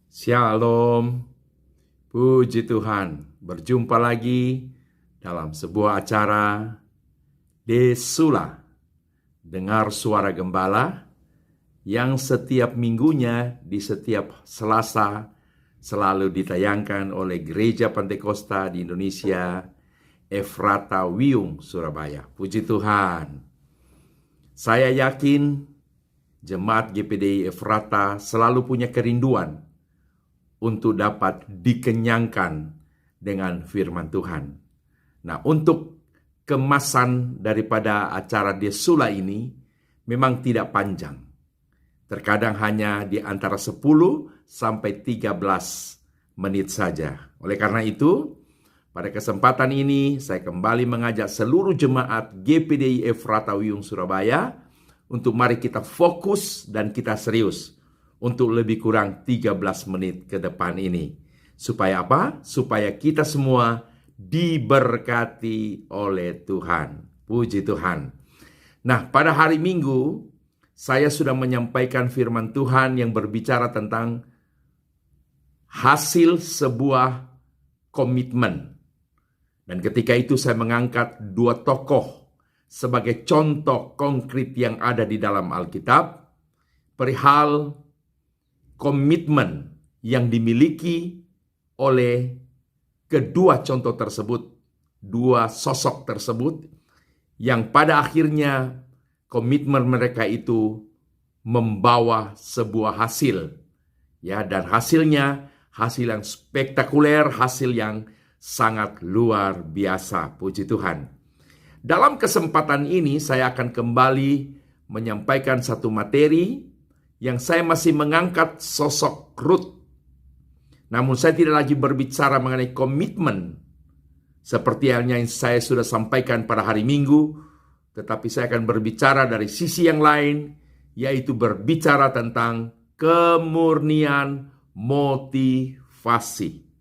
Shalom, puji Tuhan, berjumpa lagi dalam sebuah acara Desula, dengar suara gembala, yang setiap minggunya di setiap Selasa selalu ditayangkan oleh Gereja Pantekosta di Indonesia, Efrata Wiyung, Surabaya. Puji Tuhan. Saya yakin Jemaat GPDI Efrata selalu punya kerinduan untuk dapat dikenyangkan dengan firman Tuhan. Nah, untuk kemasan daripada acara Desula ini memang tidak panjang. Terkadang hanya di antara 10 sampai 13 menit saja. Oleh karena itu, pada kesempatan ini saya kembali mengajak seluruh jemaat GPDI Efrata Wiyung Surabaya untuk mari kita fokus dan kita serius untuk lebih kurang 13 menit ke depan ini. Supaya apa? Supaya kita semua diberkati oleh Tuhan. Puji Tuhan. Nah, pada hari Minggu, saya sudah menyampaikan firman Tuhan yang berbicara tentang hasil sebuah komitmen. Dan ketika itu saya mengangkat 2 tokoh sebagai contoh konkret yang ada di dalam Alkitab, perihal komitmen yang dimiliki oleh kedua contoh tersebut, 2 sosok tersebut, yang pada akhirnya komitmen mereka itu membawa sebuah hasil. Ya, dan hasilnya hasil yang spektakuler, hasil yang sangat luar biasa. Puji Tuhan. Dalam kesempatan ini saya akan kembali menyampaikan satu materi yang saya masih mengangkat sosok Ruth. Namun saya tidak lagi berbicara mengenai komitmen seperti halnya yang saya sudah sampaikan pada hari Minggu, tetapi saya akan berbicara dari sisi yang lain, yaitu berbicara tentang kemurnian motivasi.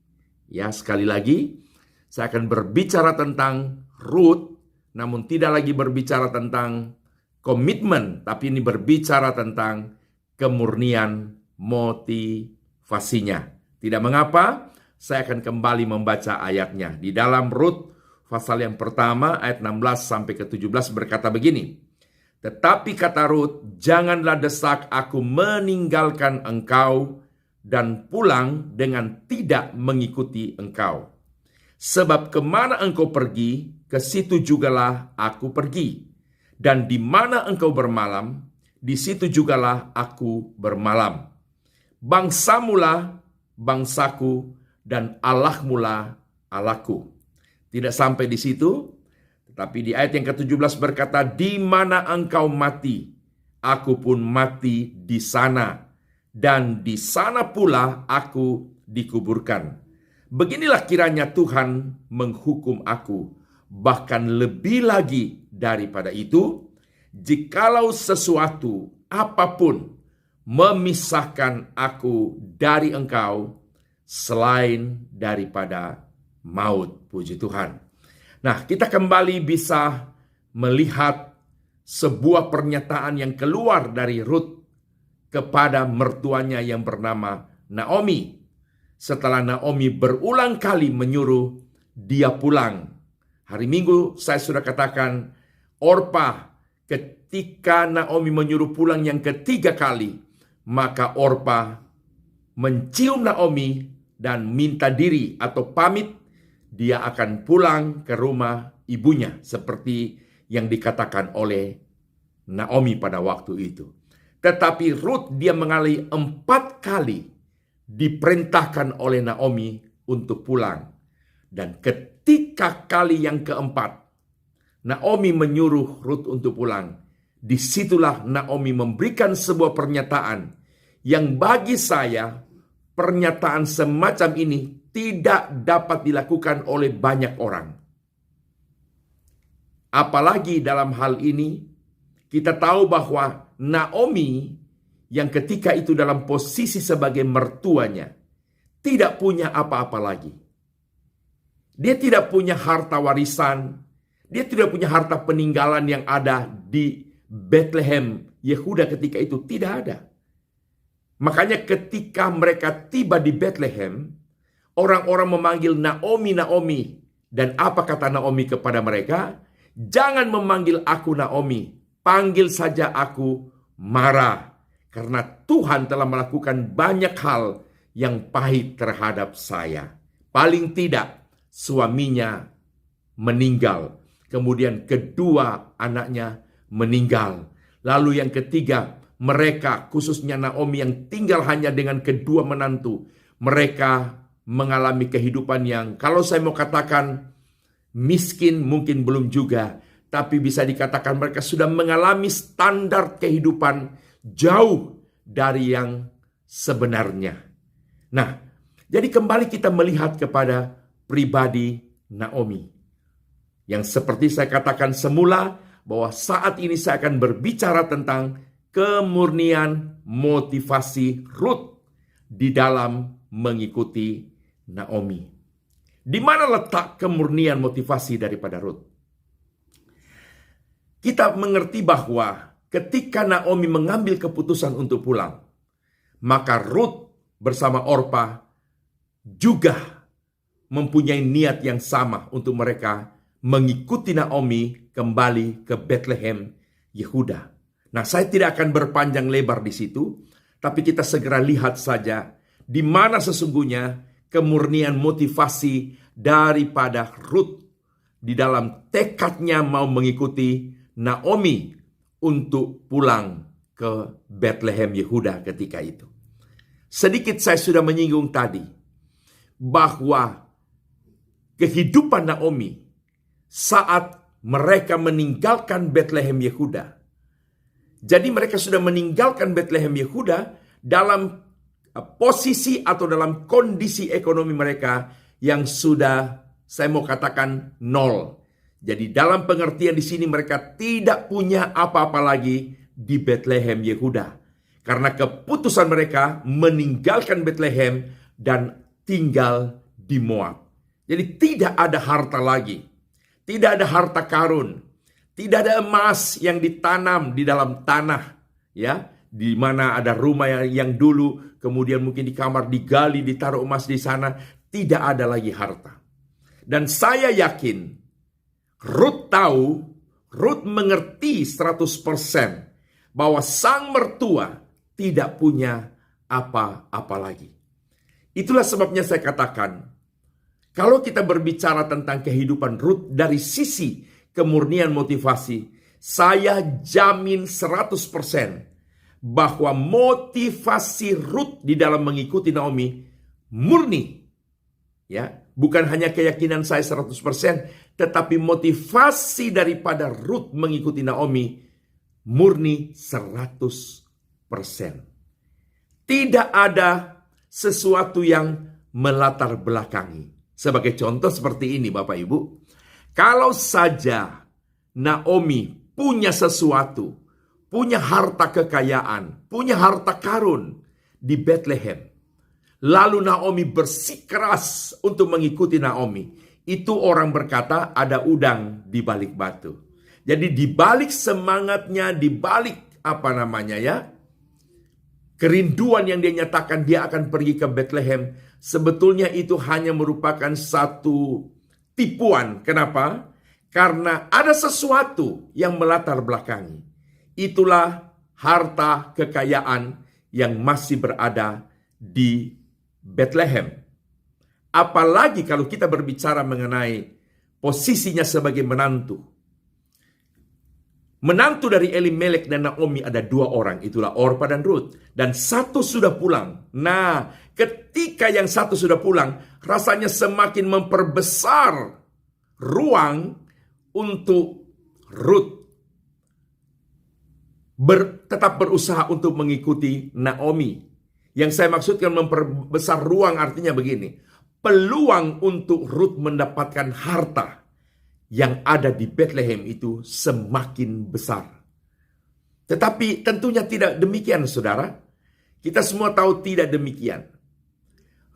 Ya, sekali lagi, saya akan berbicara tentang Ruth, namun tidak lagi berbicara tentang komitmen, tapi ini berbicara tentang kemurnian motivasinya. Tidak mengapa, saya akan kembali membaca ayatnya. Di dalam Rut pasal yang pertama ayat 16 sampai ke 17 berkata begini. Tetapi kata Rut, janganlah desak aku meninggalkan engkau dan pulang dengan tidak mengikuti engkau. Sebab kemana engkau pergi, ke situ jugalah aku pergi. Dan di mana engkau bermalam, di situ jugalah aku bermalam. Bangsamulah bangsaku dan Allahmulah Allahku. Tidak sampai di situ, tetapi di ayat yang ke-17 berkata, di mana engkau mati, aku pun mati di sana, dan di sana pula aku dikuburkan. Beginilah kiranya Tuhan menghukum aku, bahkan lebih lagi daripada itu, jikalau sesuatu apapun memisahkan aku dari engkau selain daripada maut. Puji Tuhan. Nah, kita kembali bisa melihat sebuah pernyataan yang keluar dari Ruth kepada mertuanya yang bernama Naomi. Setelah Naomi berulang kali menyuruh dia pulang. Hari Minggu saya sudah katakan, Orpa ketika Naomi menyuruh pulang yang ketiga kali, maka Orpa mencium Naomi dan minta diri atau pamit dia akan pulang ke rumah ibunya seperti yang dikatakan oleh Naomi pada waktu itu. Tetapi Ruth dia mengalami 4 kali diperintahkan oleh Naomi untuk pulang. Dan ketika kali yang keempat Naomi menyuruh Ruth untuk pulang, disitulah Naomi memberikan sebuah pernyataan yang bagi saya pernyataan semacam ini tidak dapat dilakukan oleh banyak orang. Apalagi dalam hal ini kita tahu bahwa Naomi yang ketika itu dalam posisi sebagai mertuanya tidak punya apa-apa lagi. Dia tidak punya harta warisan Dia tidak punya harta peninggalan yang ada di Bethlehem, Yehuda ketika itu. Tidak ada. Makanya ketika mereka tiba di Bethlehem, orang-orang memanggil Naomi, Naomi. Dan apa kata Naomi kepada mereka? Jangan memanggil aku Naomi, panggil saja aku Mara. Karena Tuhan telah melakukan banyak hal yang pahit terhadap saya. Paling tidak, suaminya meninggal. Kemudian kedua anaknya meninggal. Lalu yang ketiga, mereka khususnya Naomi yang tinggal hanya dengan kedua menantu. Mereka mengalami kehidupan yang kalau saya mau katakan miskin mungkin belum juga. Tapi bisa dikatakan mereka sudah mengalami standar kehidupan jauh dari yang sebenarnya. Nah, jadi kembali kita melihat kepada pribadi Naomi. Yang seperti saya katakan semula, bahwa saat ini saya akan berbicara tentang kemurnian motivasi Ruth di dalam mengikuti Naomi. Di mana letak kemurnian motivasi daripada Ruth? Kita mengerti bahwa ketika Naomi mengambil keputusan untuk pulang, maka Ruth bersama Orpa juga mempunyai niat yang sama untuk mereka mengikuti Naomi kembali ke Bethlehem, Yehuda. Nah, saya tidak akan berpanjang lebar di situ, tapi kita segera lihat saja di mana sesungguhnya kemurnian motivasi daripada Ruth di dalam tekadnya mau mengikuti Naomi untuk pulang ke Bethlehem, Yehuda ketika itu. Sedikit saya sudah menyinggung tadi bahwa kehidupan Naomi saat mereka meninggalkan Bethlehem Yehuda. Jadi mereka sudah meninggalkan Bethlehem Yehuda dalam posisi atau dalam kondisi ekonomi mereka yang sudah saya mau katakan nol. Jadi dalam pengertian di sini mereka tidak punya apa-apa lagi di Bethlehem Yehuda. Karena keputusan mereka meninggalkan Bethlehem dan tinggal di Moab. Jadi tidak ada harta lagi. Tidak ada harta karun, tidak ada emas yang ditanam di dalam tanah, ya, di mana ada rumah yang dulu, kemudian mungkin di kamar digali, ditaruh emas di sana, tidak ada lagi harta. Dan saya yakin, Ruth tahu, Ruth mengerti 100% bahwa sang mertua tidak punya apa-apa lagi. Itulah sebabnya saya katakan, kalau kita berbicara tentang kehidupan Ruth dari sisi kemurnian motivasi, saya jamin 100% bahwa motivasi Ruth di dalam mengikuti Naomi murni. Ya, bukan hanya keyakinan saya 100%, tetapi motivasi daripada Ruth mengikuti Naomi murni 100%. Tidak ada sesuatu yang melatar belakangi. Sebagai contoh seperti ini Bapak Ibu. Kalau saja Naomi punya sesuatu, punya harta kekayaan, punya harta karun di Bethlehem. Lalu Naomi bersikeras untuk mengikuti Naomi. Itu orang berkata ada udang di balik batu. Jadi di balik semangatnya, di balik kerinduan yang dia nyatakan dia akan pergi ke Bethlehem, sebetulnya itu hanya merupakan satu tipuan. Kenapa? Karena ada sesuatu yang melatar belakangi. Itulah harta kekayaan yang masih berada di Bethlehem. Apalagi kalau kita berbicara mengenai posisinya sebagai menantu. Menantu dari Elimelek dan Naomi ada 2 orang. Itulah Orpa dan Ruth. Dan satu sudah pulang. Nah, ketika yang satu sudah pulang, rasanya semakin memperbesar ruang untuk Ruth tetap berusaha untuk mengikuti Naomi. Yang saya maksudkan memperbesar ruang artinya begini. Peluang untuk Ruth mendapatkan harta yang ada di Bethlehem itu semakin besar. Tetapi tentunya tidak demikian, saudara. Kita semua tahu tidak demikian.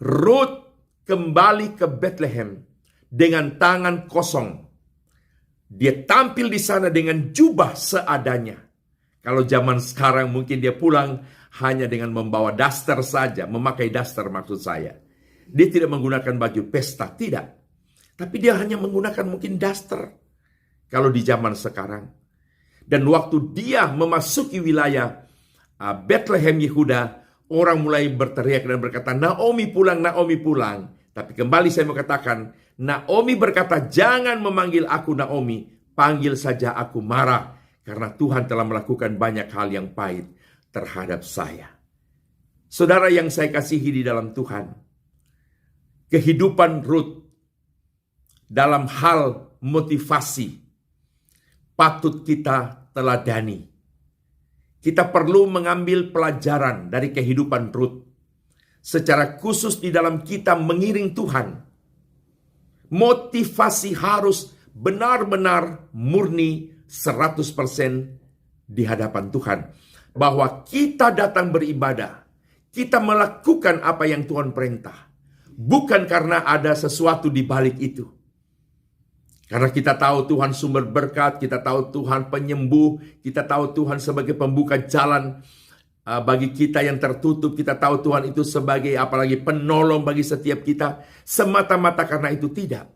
Ruth kembali ke Bethlehem dengan tangan kosong. Dia tampil di sana dengan jubah seadanya. Kalau zaman sekarang mungkin dia pulang hanya dengan membawa daster saja, memakai daster maksud saya. Dia tidak menggunakan baju pesta, tidak. Tapi dia hanya menggunakan mungkin daster kalau di zaman sekarang. Dan waktu dia memasuki wilayah Bethlehem Yehuda, orang mulai berteriak dan berkata, Naomi pulang, Naomi pulang. Tapi kembali saya mau katakan, Naomi berkata, jangan memanggil aku Naomi, panggil saja aku Mara, karena Tuhan telah melakukan banyak hal yang pahit terhadap saya. Saudara yang saya kasihi di dalam Tuhan, kehidupan Ruth dalam hal motivasi patut kita teladani. Kita perlu mengambil pelajaran dari kehidupan Ruth, secara khusus di dalam kita mengiring Tuhan. Motivasi harus benar-benar murni 100% di hadapan Tuhan. Bahwa kita datang beribadah, kita melakukan apa yang Tuhan perintah. Bukan karena ada sesuatu di balik itu. Karena kita tahu Tuhan sumber berkat, kita tahu Tuhan penyembuh, kita tahu Tuhan sebagai pembuka jalan bagi kita yang tertutup, kita tahu Tuhan itu sebagai apalagi penolong bagi setiap kita. Semata-mata karena itu tidak.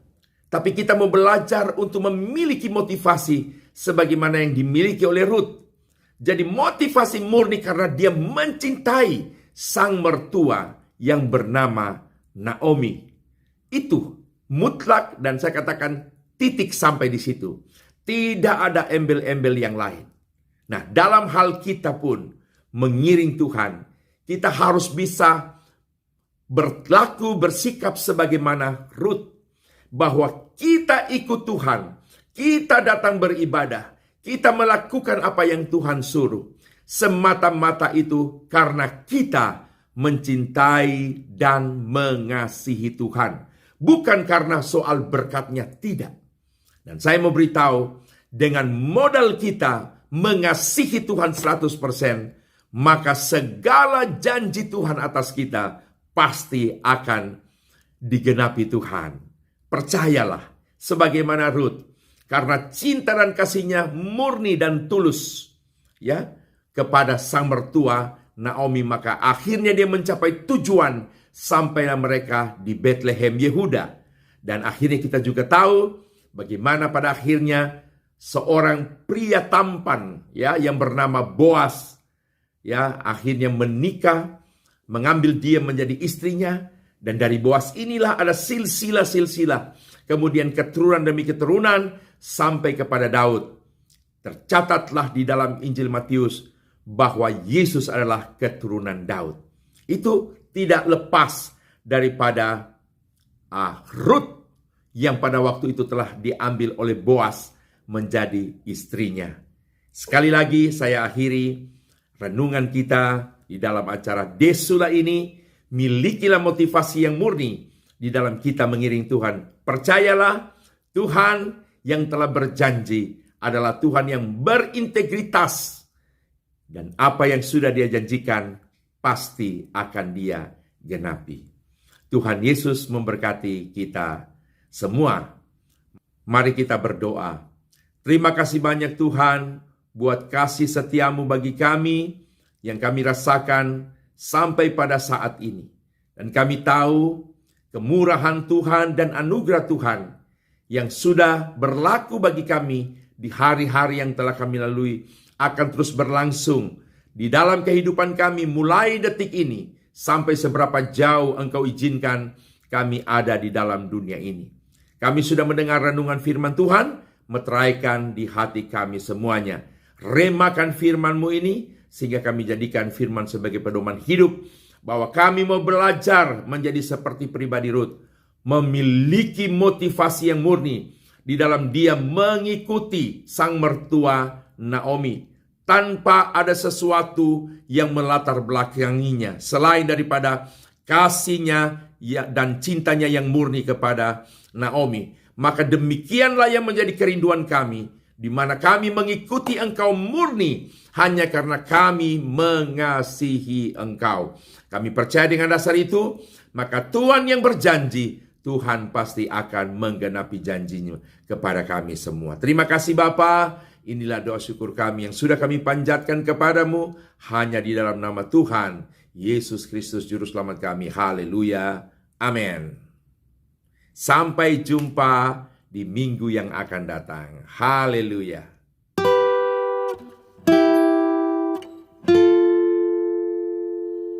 Tapi kita mau belajar untuk memiliki motivasi sebagaimana yang dimiliki oleh Ruth. Jadi motivasi murni karena dia mencintai sang mertua yang bernama Naomi. Itu mutlak dan saya katakan titik sampai di situ. Tidak ada embel-embel yang lain. Nah, dalam hal kita pun mengiring Tuhan, kita harus bisa berlaku, bersikap sebagaimana Ruth. Bahwa kita ikut Tuhan, kita datang beribadah, kita melakukan apa yang Tuhan suruh. Semata-mata itu karena kita mencintai dan mengasihi Tuhan. Bukan karena soal berkatnya, tidak. Dan saya mau beritahu, dengan modal kita mengasihi Tuhan 100%, maka segala janji Tuhan atas kita pasti akan digenapi Tuhan. Percayalah, sebagaimana Ruth, karena cinta dan kasihnya murni dan tulus, ya, kepada sang mertua Naomi, maka akhirnya dia mencapai tujuan sampailah mereka di Bethlehem Yehuda. Dan akhirnya kita juga tahu bagaimana pada akhirnya seorang pria tampan, ya, yang bernama Boas, ya, akhirnya menikah, mengambil dia menjadi istrinya. Dan dari Boas inilah ada silsilah-silsilah, kemudian keturunan demi keturunan sampai kepada Daud. Tercatatlah di dalam Injil Matius bahwa Yesus adalah keturunan Daud. Itu tidak lepas daripada Ruth yang pada waktu itu telah diambil oleh Boas menjadi istrinya. Sekali lagi saya akhiri renungan kita di dalam acara Desula ini. Milikilah motivasi yang murni di dalam kita mengiring Tuhan. Percayalah, Tuhan yang telah berjanji adalah Tuhan yang berintegritas. Dan apa yang sudah dia janjikan pasti akan dia genapi. Tuhan Yesus memberkati kita semua. Mari kita berdoa. Terima kasih banyak Tuhan buat kasih setiamu bagi kami yang kami rasakan sampai pada saat ini. Dan kami tahu kemurahan Tuhan dan anugerah Tuhan yang sudah berlaku bagi kami di hari-hari yang telah kami lalui akan terus berlangsung di dalam kehidupan kami mulai detik ini sampai seberapa jauh Engkau izinkan kami ada di dalam dunia ini. Kami sudah mendengar renungan firman Tuhan, meteraikan di hati kami semuanya. Remakan firman-Mu ini sehingga kami jadikan firman sebagai pedoman hidup, bahwa kami mau belajar menjadi seperti pribadi Ruth, memiliki motivasi yang murni di dalam dia mengikuti sang mertua Naomi, tanpa ada sesuatu yang melatar belakanginya selain daripada kasihnya dan cintanya yang murni kepada Naomi. Maka demikianlah yang menjadi kerinduan kami, di mana kami mengikuti Engkau murni hanya karena kami mengasihi Engkau. Kami percaya dengan dasar itu, maka Tuhan yang berjanji Tuhan pasti akan menggenapi janjinya kepada kami semua. Terima kasih Bapa. Inilah doa syukur kami yang sudah kami panjatkan kepadamu. Hanya di dalam nama Tuhan Yesus Kristus Juru Selamat kami. Haleluya. Amin. Sampai jumpa di minggu yang akan datang. Haleluya.